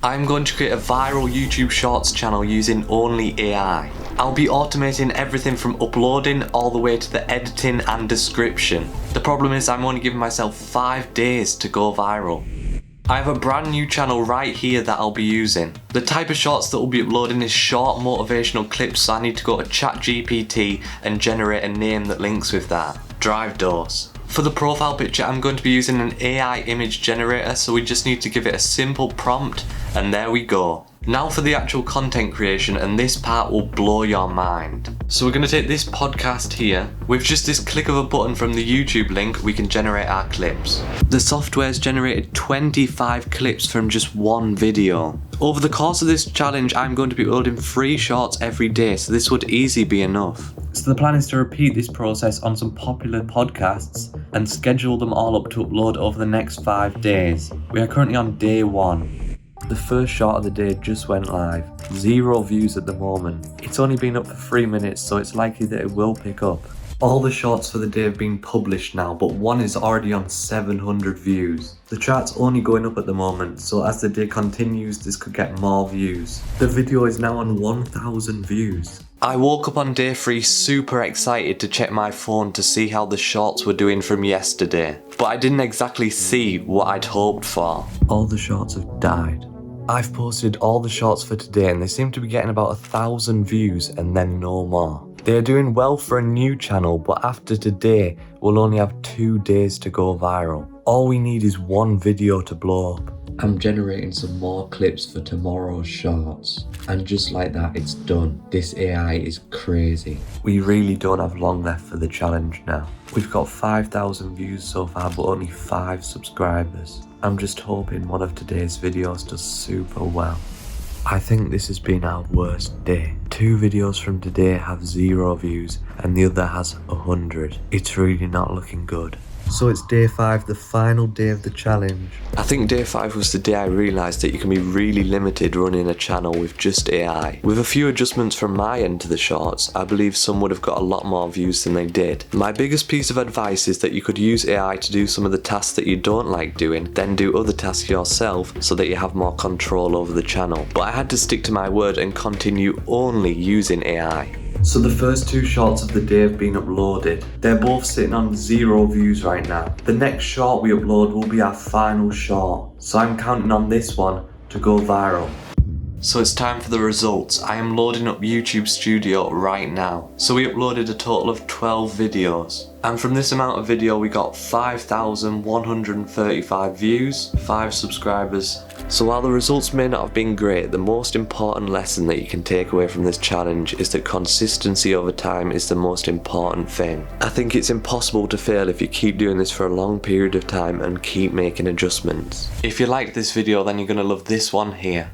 I'm going to create a viral YouTube Shorts channel using only AI. I'll be automating everything from uploading all the way to the editing and description. The problem is I'm only giving myself 5 days to go viral. I have a brand new channel right here that I'll be using. The type of shorts that we'll be uploading is short motivational clips, so I need to go to ChatGPT and generate a name that links with that. Drive dose. For the profile picture, I'm going to be using an AI image generator, so we just need to give it a simple prompt, and there we go. Now for the actual content creation, and this part will blow your mind. So we're going to take this podcast here. With just this click of a button from the YouTube link, we can generate our clips. The software's generated 25 clips from just one video. Over the course of this challenge, I'm going to be uploading 3 shorts every day, so this would easily be enough. So the plan is to repeat this process on some popular podcasts and schedule them all up to upload over the next 5 days. We are currently on day 1. The first shot of the day just went live. 0 views at the moment. It's only been up for 3 minutes, so it's likely that it will pick up. All the shorts for the day have been published now, but one is already on 700 views. The chart's only going up at the moment, so as the day continues, this could get more views. The video is now on 1,000 views. I woke up on day 3 super excited to check my phone to see how the shorts were doing from yesterday, but I didn't exactly see what I'd hoped for. All the shorts have died. I've posted all the shorts for today and they seem to be getting about 1,000 views and then no more. They are doing well for a new channel, but after today, we'll only have 2 days to go viral. All we need is 1 video to blow up. I'm generating some more clips for tomorrow's shorts. And just like that, it's done. This AI is crazy. We really don't have long left for the challenge now. We've got 5,000 views so far, but only 5 subscribers. I'm just hoping one of today's videos does super well. I think this has been our worst day. 2 videos from today have 0 views and the other has 100. It's really not looking good. So it's day 5, the final day of the challenge. I think day 5 was the day I realised that you can be really limited running a channel with just AI. With a few adjustments from my end to the shorts, I believe some would have got a lot more views than they did. My biggest piece of advice is that you could use AI to do some of the tasks that you don't like doing, then do other tasks yourself so that you have more control over the channel. But I had to stick to my word and continue only using AI. So the first 2 shorts of the day have been uploaded. They're both sitting on 0 views right now. The next short we upload will be our final short. So I'm counting on this one to go viral. So it's time for the results. I am loading up YouTube Studio right now. So we uploaded a total of 12 videos. And from this amount of video we got 5,135 views, 5 subscribers. So while the results may not have been great, the most important lesson that you can take away from this challenge is that consistency over time is the most important thing. I think it's impossible to fail if you keep doing this for a long period of time and keep making adjustments. If you liked this video, then you're going to love this one here.